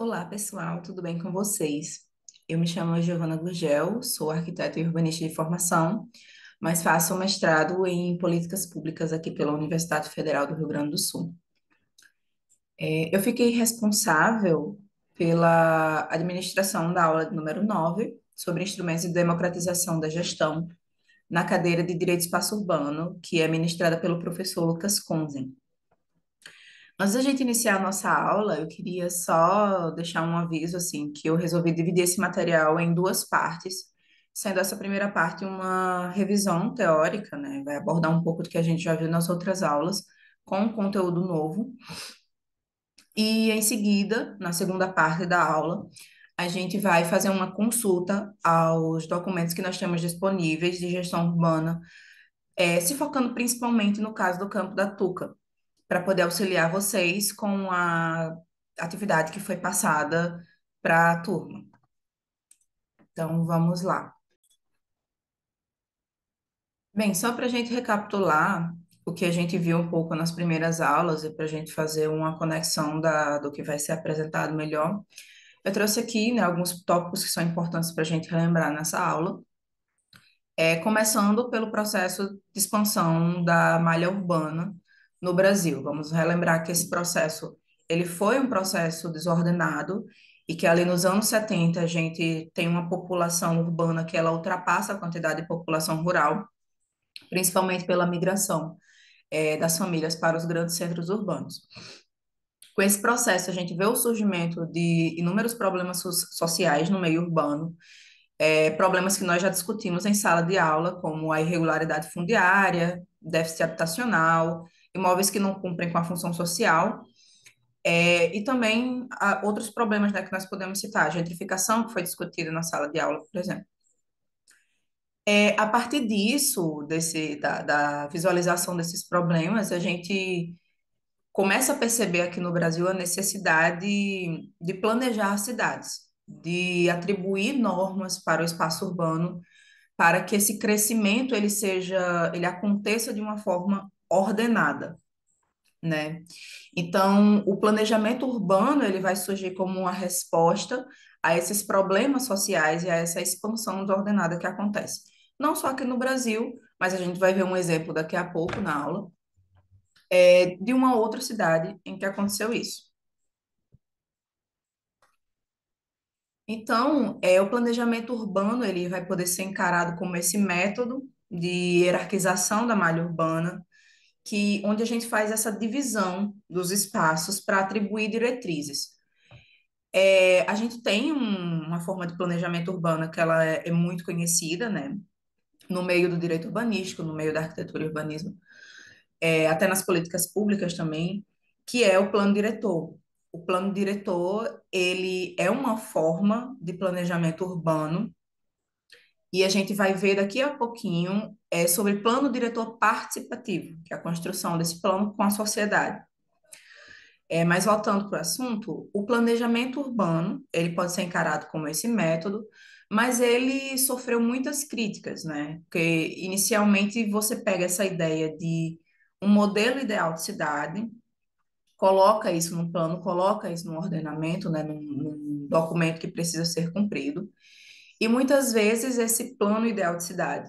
Olá, pessoal, tudo bem com vocês? Eu me chamo Giovana Gurgel, sou arquiteta e urbanista de formação, mas faço um mestrado em políticas públicas aqui pela Universidade Federal do Rio Grande do Sul. Eu fiquei responsável pela administração da aula de número 9 sobre instrumentos de democratização da gestão na cadeira de Direito do Espaço Urbano, que é ministrada pelo professor Lucas Kunzen. Antes da gente iniciar a nossa aula, eu queria só deixar um aviso, assim, que eu resolvi dividir esse material em duas partes, sendo essa primeira parte uma revisão teórica, né? Vai abordar um pouco do que a gente já viu nas outras aulas, com um conteúdo novo. E em seguida, na segunda parte da aula, a gente vai fazer uma consulta aos documentos que nós temos disponíveis de gestão urbana, se focando principalmente no caso do Campo da Tuca, para poder auxiliar vocês com a atividade que foi passada para a turma. Então, vamos lá. Bem, só para a gente recapitular o que a gente viu um pouco nas primeiras aulas e para a gente fazer uma conexão do que vai ser apresentado melhor, eu trouxe aqui, né, alguns tópicos que são importantes para a gente relembrar nessa aula. Começando pelo processo de expansão da malha urbana no Brasil. Vamos relembrar que esse processo, ele foi um processo desordenado e que ali nos anos 70 a gente tem uma população urbana que ela ultrapassa a quantidade de população rural, principalmente pela migração, das famílias para os grandes centros urbanos. Com esse processo, a gente vê o surgimento de inúmeros problemas sociais no meio urbano, problemas que nós já discutimos em sala de aula, como a irregularidade fundiária, déficit habitacional, imóveis que não cumprem com a função social, e também outros problemas, né, que nós podemos citar, a gentrificação, que foi discutida na sala de aula, por exemplo. A partir disso, da visualização desses problemas, a gente começa a perceber aqui no Brasil a necessidade de planejar as cidades, de atribuir normas para o espaço urbano para que esse crescimento ele aconteça de uma forma ordenada, né? Então, o planejamento urbano, ele vai surgir como uma resposta a esses problemas sociais e a essa expansão desordenada que acontece. Não só aqui no Brasil, mas a gente vai ver um exemplo daqui a pouco na aula, de uma outra cidade em que aconteceu isso. Então, o planejamento urbano, ele vai poder ser encarado como esse método de hierarquização da malha urbana, onde a gente faz essa divisão dos espaços para atribuir diretrizes. A gente tem uma forma de planejamento urbano que ela é muito conhecida, né? No meio do direito urbanístico, no meio da arquitetura e urbanismo, até nas políticas públicas também, que é o plano diretor. O plano diretor, ele é uma forma de planejamento urbano e a gente vai ver daqui a pouquinho sobre plano diretor participativo, que é a construção desse plano com a sociedade. Mas voltando para o assunto, o planejamento urbano, ele pode ser encarado como esse método, mas ele sofreu muitas críticas, né? Porque inicialmente você pega essa ideia de um modelo ideal de cidade, coloca isso num plano, coloca isso num ordenamento, né? Num documento que precisa ser cumprido, e muitas vezes esse plano ideal de cidade,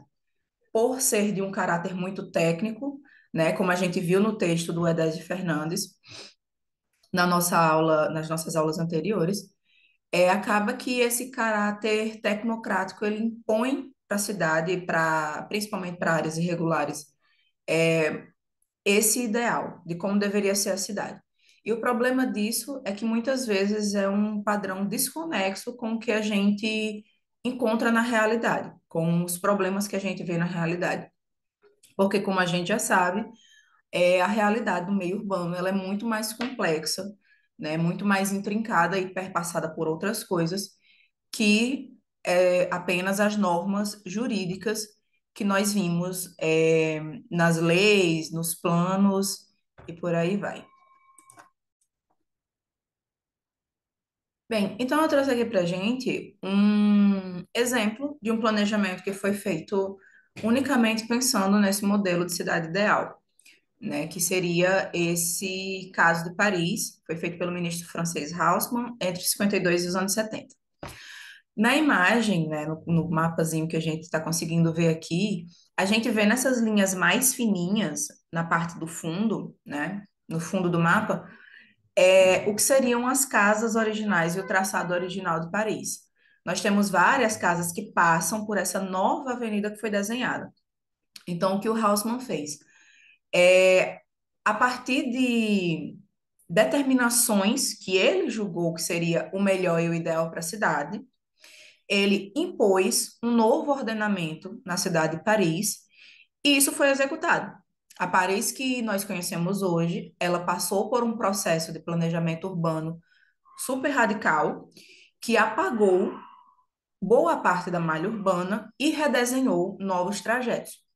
por ser de um caráter muito técnico, né? Como a gente viu no texto do Edésio Fernandes, na nossa aula, nas nossas aulas anteriores, acaba que esse caráter tecnocrático ele impõe para a cidade, principalmente para áreas irregulares, esse ideal de como deveria ser a cidade. E o problema disso é que muitas vezes é um padrão desconexo com o que a gente encontra na realidade, com os problemas que a gente vê na realidade. Porque, como a gente já sabe, a realidade do meio urbano ela é muito mais complexa, né, muito mais intrincada e perpassada por outras coisas que apenas as normas jurídicas que nós vimos nas leis, nos planos e por aí vai. Bem, então eu trouxe aqui para gente um exemplo de um planejamento que foi feito unicamente pensando nesse modelo de cidade ideal. né, que seria esse caso de Paris, foi feito pelo ministro francês Haussmann entre 52 e os anos 70. Na imagem, né, no mapazinho que a gente está conseguindo ver aqui, a gente vê nessas linhas mais fininhas, na parte do fundo, né, no fundo do mapa, o que seriam as casas originais e o traçado original de Paris. Nós temos várias casas que passam por essa nova avenida que foi desenhada. Então, o que o Haussmann fez? A partir de determinações que ele julgou que seria o melhor e o ideal para a cidade, ele impôs um novo ordenamento na cidade de Paris e isso foi executado. A Paris que nós conhecemos hoje, ela passou por um processo de planejamento urbano super radical que apagou boa parte da malha urbana e redesenhou novos trajetos.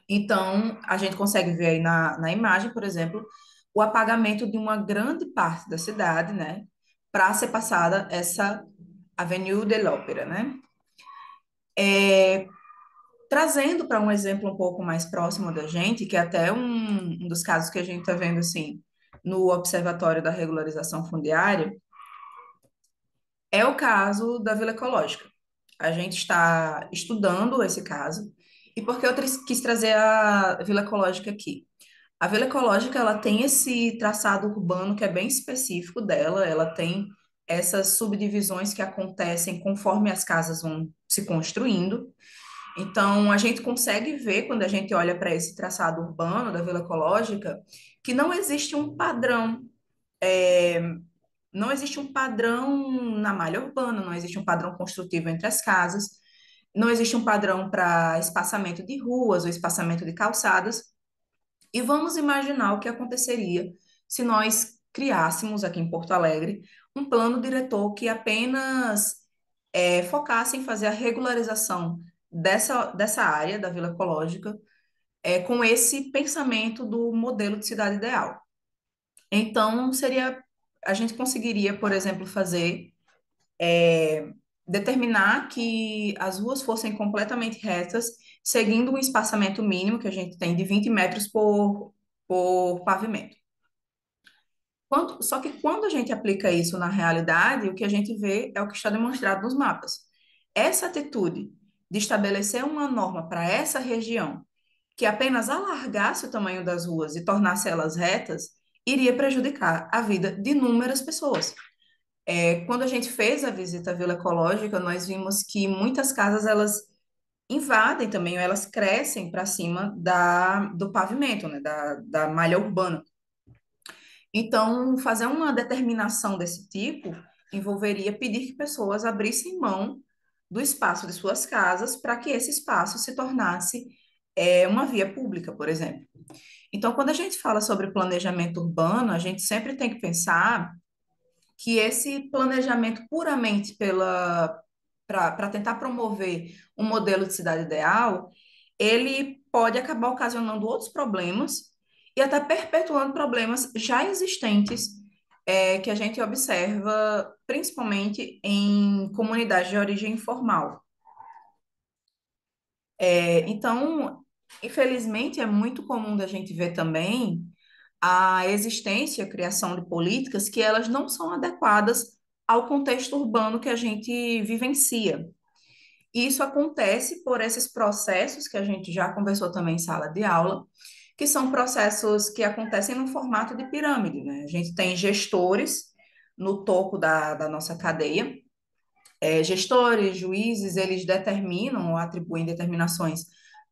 Então, a gente consegue ver aí na imagem, por exemplo, o apagamento de uma grande parte da cidade, né, para ser passada essa Avenue de l'Opéra, né? Trazendo para um exemplo um pouco mais próximo da gente, que é até um dos casos que a gente está vendo assim no Observatório da Regularização Fundiária, é o caso da Vila Ecológica. A gente está estudando esse caso. E por que eu quis trazer a Vila Ecológica aqui? A Vila Ecológica, ela tem esse traçado urbano que é bem específico dela, ela tem essas subdivisões que acontecem conforme as casas vão se construindo. Então, a gente consegue ver, quando a gente olha para esse traçado urbano da Vila Ecológica, que não existe um padrão, não existe um padrão na malha urbana, não existe um padrão construtivo entre as casas, não existe um padrão para espaçamento de ruas ou espaçamento de calçadas. E vamos imaginar o que aconteceria se nós criássemos aqui em Porto Alegre um plano diretor que apenas focasse em fazer a regularização dessa área da Vila Ecológica com esse pensamento do modelo de cidade ideal. Então, a gente conseguiria, por exemplo, determinar que as ruas fossem completamente retas, seguindo um espaçamento mínimo que a gente tem de 20 metros por pavimento. Só que quando a gente aplica isso na realidade, o que a gente vê é o que está demonstrado nos mapas. Essa atitude de estabelecer uma norma para essa região que apenas alargasse o tamanho das ruas e tornasse elas retas, iria prejudicar a vida de inúmeras pessoas. Quando a gente fez a visita à Vila Ecológica, nós vimos que muitas casas elas invadem também, ou elas crescem para cima do pavimento, né, da malha urbana. Então, fazer uma determinação desse tipo envolveria pedir que pessoas abrissem mão do espaço de suas casas para que esse espaço se tornasse uma via pública, por exemplo. Então, quando a gente fala sobre planejamento urbano, a gente sempre tem que pensar que esse planejamento puramente para tentar promover um modelo de cidade ideal, ele pode acabar ocasionando outros problemas e até perpetuando problemas já existentes que a gente observa principalmente em comunidades de origem informal. Então, infelizmente, é muito comum da gente ver também a existência, a criação de políticas que elas não são adequadas ao contexto urbano que a gente vivencia. E isso acontece por esses processos que a gente já conversou também em sala de aula, que são processos que acontecem no formato de pirâmide, né? A gente tem gestores no topo da nossa cadeia, gestores, juízes, eles determinam ou atribuem determinações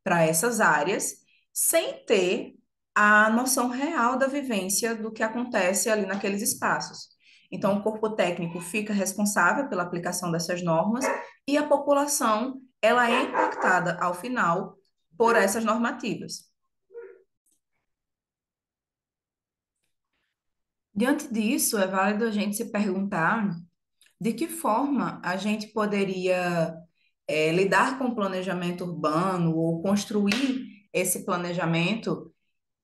para essas áreas, sem ter a noção real da vivência do que acontece ali naqueles espaços. Então, o corpo técnico fica responsável pela aplicação dessas normas e a população, ela é impactada ao final por essas normativas. Diante disso, é válido a gente se perguntar de que forma a gente poderia lidar com o planejamento urbano ou construir esse planejamento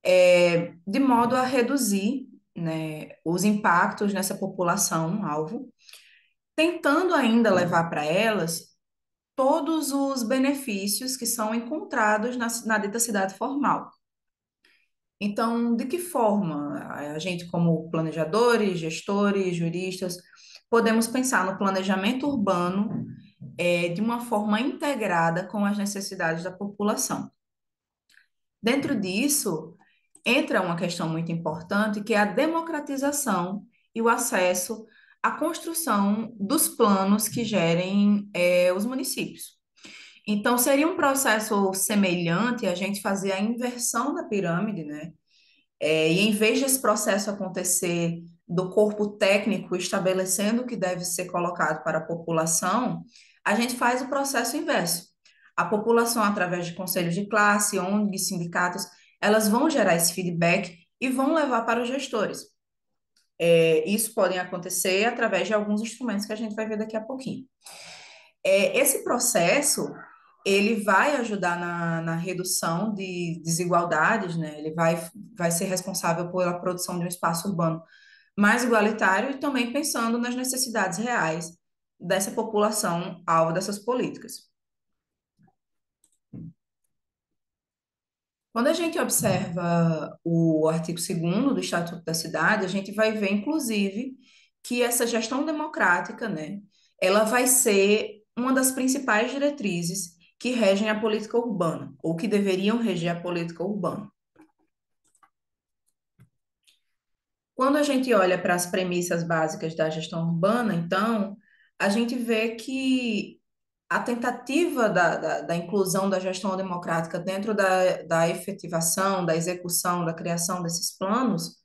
de modo a reduzir, né, os impactos nessa população-alvo, tentando ainda levar para elas todos os benefícios que são encontrados na dita cidade formal. Então, de que forma a gente, como planejadores, gestores, juristas, podemos pensar no planejamento urbano, de uma forma integrada com as necessidades da população? Dentro disso, entra uma questão muito importante, que é a democratização e o acesso à construção dos planos que gerem, os municípios. Então, seria um processo semelhante a gente fazer a inversão da pirâmide, né? E em vez desse processo acontecer do corpo técnico estabelecendo o que deve ser colocado para a população, a gente faz o processo inverso. A população, através de conselhos de classe, ONGs, sindicatos, elas vão gerar esse feedback e vão levar para os gestores. Isso pode acontecer através de alguns instrumentos que a gente vai ver daqui a pouquinho. Esse processo, ele vai ajudar na redução de desigualdades, né? Ele vai ser responsável pela produção de um espaço urbano mais igualitário e também pensando nas necessidades reais dessa população alvo dessas políticas. Quando a gente observa o artigo 2º do Estatuto da Cidade, a gente vai ver, inclusive, que essa gestão democrática, né, ela vai ser uma das principais diretrizes que regem a política urbana, ou que deveriam reger a política urbana. Quando a gente olha para as premissas básicas da gestão urbana, então, a gente vê que a tentativa da inclusão da gestão democrática dentro da efetivação, da execução, da criação desses planos,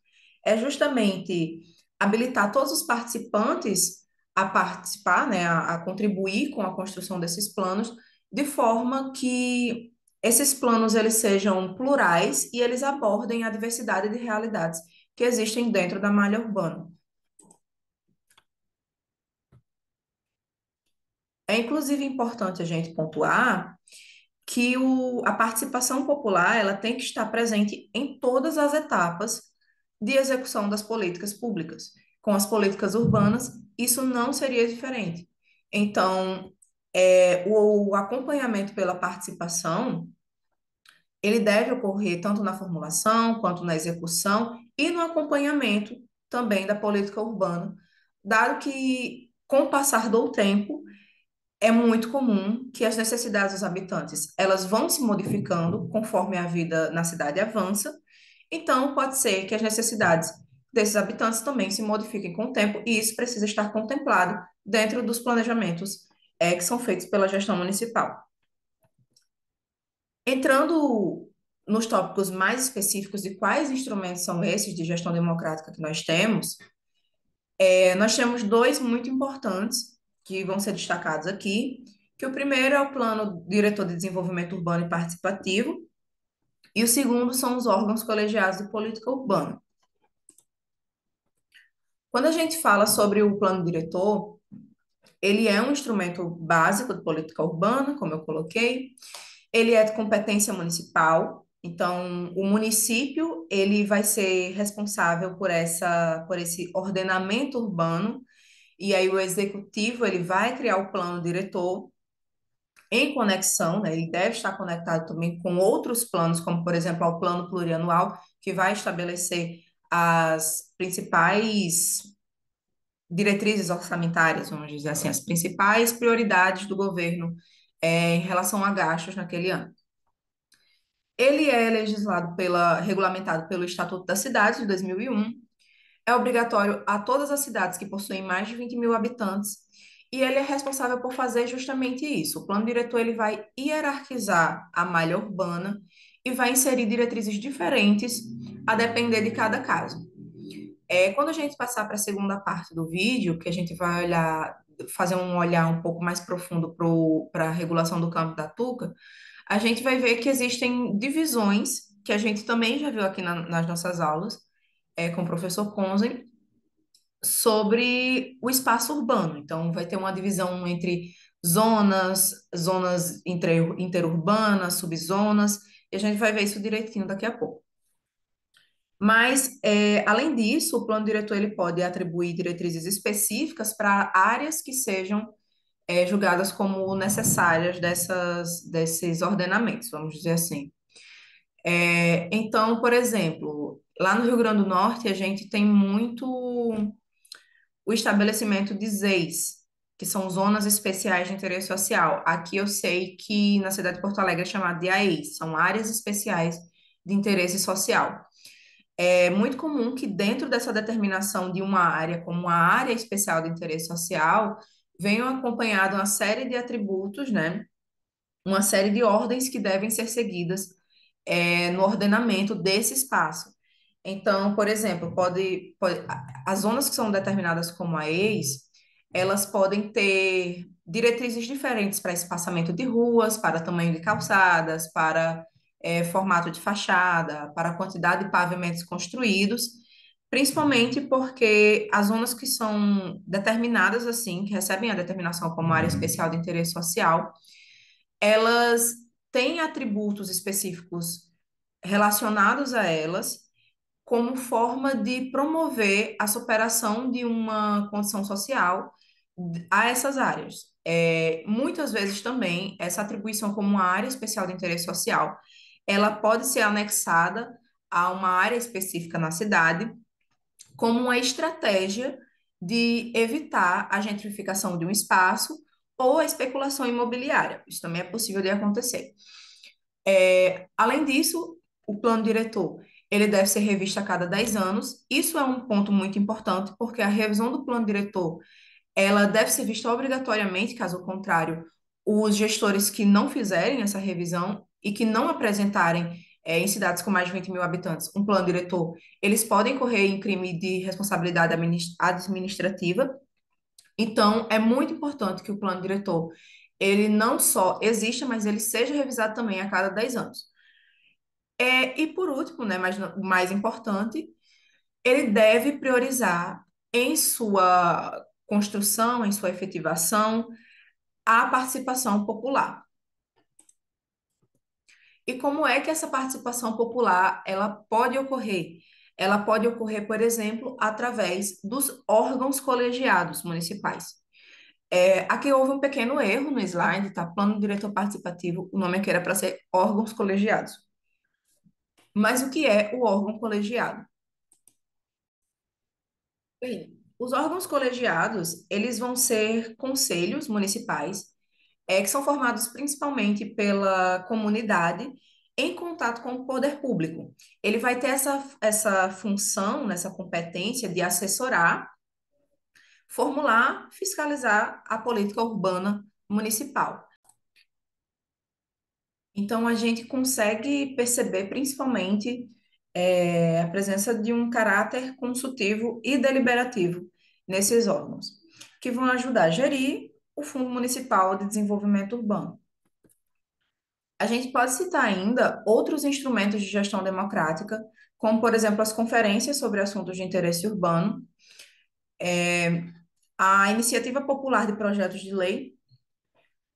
é justamente habilitar todos os participantes a participar, né, a contribuir com a construção desses planos, de forma que esses planos eles sejam plurais e eles abordem a diversidade de realidades que existem dentro da malha urbana. É inclusive importante a gente pontuar que a participação popular ela tem que estar presente em todas as etapas de execução das políticas públicas. Com as políticas urbanas, isso não seria diferente. Então, o acompanhamento pela participação, ele deve ocorrer tanto na formulação, quanto na execução e no acompanhamento também da política urbana, dado que, com o passar do tempo, é muito comum que as necessidades dos habitantes, elas vão se modificando conforme a vida na cidade avança. Então, pode ser que as necessidades desses habitantes também se modifiquem com o tempo, e isso precisa estar contemplado dentro dos planejamentos, que são feitos pela gestão municipal. Entrando nos tópicos mais específicos de quais instrumentos são esses de gestão democrática que nós temos dois muito importantes que vão ser destacados aqui, que o primeiro é o Plano Diretor de Desenvolvimento Urbano e Participativo, e o segundo são os órgãos colegiados de política urbana. Quando a gente fala sobre o plano diretor, ele é um instrumento básico de política urbana, como eu coloquei, ele é de competência municipal, então o município ele vai ser responsável por esse ordenamento urbano. E aí o executivo, ele vai criar o plano diretor em conexão, né? Ele deve estar conectado também com outros planos, como, por exemplo, ao plano plurianual, que vai estabelecer as principais diretrizes orçamentárias, vamos dizer assim, as principais prioridades do governo, em relação a gastos naquele ano. Ele é regulamentado pelo Estatuto da Cidade, de 2001, é obrigatório a todas as cidades que possuem mais de 20 mil habitantes, e ele é responsável por fazer justamente isso. O plano diretor ele vai hierarquizar a malha urbana e vai inserir diretrizes diferentes a depender de cada caso. Quando a gente passar para a segunda parte do vídeo, que a gente vai fazer um olhar um pouco mais profundo para a regulação do campo da Tuca, a gente vai ver que existem divisões, que a gente também já viu aqui nas nossas aulas, com o professor Conzen, sobre o espaço urbano. Então, vai ter uma divisão entre zonas interurbanas, subzonas, e a gente vai ver isso direitinho daqui a pouco. Mas, além disso, o plano diretor ele pode atribuir diretrizes específicas para áreas que sejam julgadas como necessárias desses ordenamentos, vamos dizer assim. Então, por exemplo, lá no Rio Grande do Norte, a gente tem muito o estabelecimento de ZEIS, que são zonas especiais de interesse social. Aqui eu sei que na cidade de Porto Alegre é chamado de AES, são áreas especiais de interesse social. É muito comum que dentro dessa determinação de uma área como uma área especial de interesse social, venham acompanhado uma série de atributos, né? Uma série de ordens que devem ser seguidas no ordenamento desse espaço. Então, por exemplo, as zonas que são determinadas como AEs, elas podem ter diretrizes diferentes para espaçamento de ruas, para tamanho de calçadas, para formato de fachada, para a quantidade de pavimentos construídos, principalmente porque as zonas que são determinadas assim, que recebem a determinação como área especial de interesse social, elas têm atributos específicos relacionados a elas como forma de promover a superação de uma condição social a essas áreas. Muitas vezes também, essa atribuição como uma área especial de interesse social, ela pode ser anexada a uma área específica na cidade, como uma estratégia de evitar a gentrificação de um espaço ou a especulação imobiliária. Isso também é possível de acontecer. Além disso, o plano diretor, ele deve ser revisto a cada 10 anos. Isso é um ponto muito importante, porque a revisão do plano diretor, ela deve ser vista obrigatoriamente, caso contrário, os gestores que não fizerem essa revisão e que não apresentarem, em cidades com mais de 20 mil habitantes, um plano diretor, eles podem correr em crime de responsabilidade administrativa. Então, é muito importante que o plano diretor, ele não só exista, mas ele seja revisado também a cada 10 anos. E por último, né, mas o mais importante, ele deve priorizar em sua construção, em sua efetivação, a participação popular. E como é que essa participação popular ela pode ocorrer? Ela pode ocorrer, por exemplo, através dos órgãos colegiados municipais. Aqui houve um pequeno erro no slide, tá? Plano diretor participativo, o nome aqui era para ser órgãos colegiados. Mas o que é o órgão colegiado? Bem, os órgãos colegiados, eles vão ser conselhos municipais, que são formados principalmente pela comunidade em contato com o poder público. Ele vai ter essa função, essa competência de assessorar, formular, fiscalizar a política urbana municipal. Então, a gente consegue perceber principalmente a presença de um caráter consultivo e deliberativo nesses órgãos, que vão ajudar a gerir o Fundo Municipal de Desenvolvimento Urbano. A gente pode citar ainda outros instrumentos de gestão democrática, como, por exemplo, as conferências sobre assuntos de interesse urbano, a iniciativa popular de projetos de lei,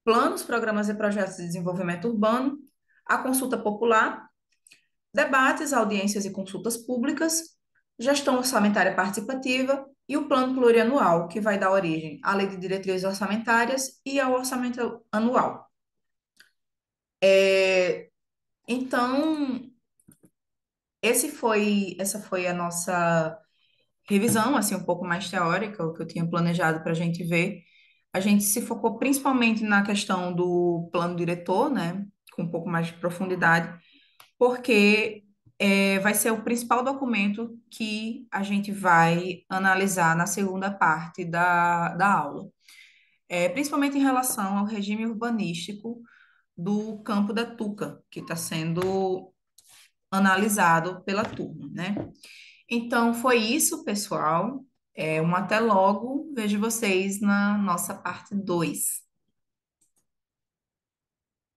planos, programas e projetos de desenvolvimento urbano, a consulta popular, debates, audiências e consultas públicas, gestão orçamentária participativa e o plano plurianual, que vai dar origem à lei de diretrizes orçamentárias e ao orçamento anual. Então, essa foi a nossa revisão, assim, um pouco mais teórica, o que eu tinha planejado para a gente ver. A gente se focou principalmente na questão do plano diretor, né, com um pouco mais de profundidade, porque vai ser o principal documento que a gente vai analisar na segunda parte da aula, principalmente em relação ao regime urbanístico do Campo da Tuca, que está sendo analisado pela turma, né? Então, foi isso, pessoal. Um até logo. Vejo vocês na nossa parte 2.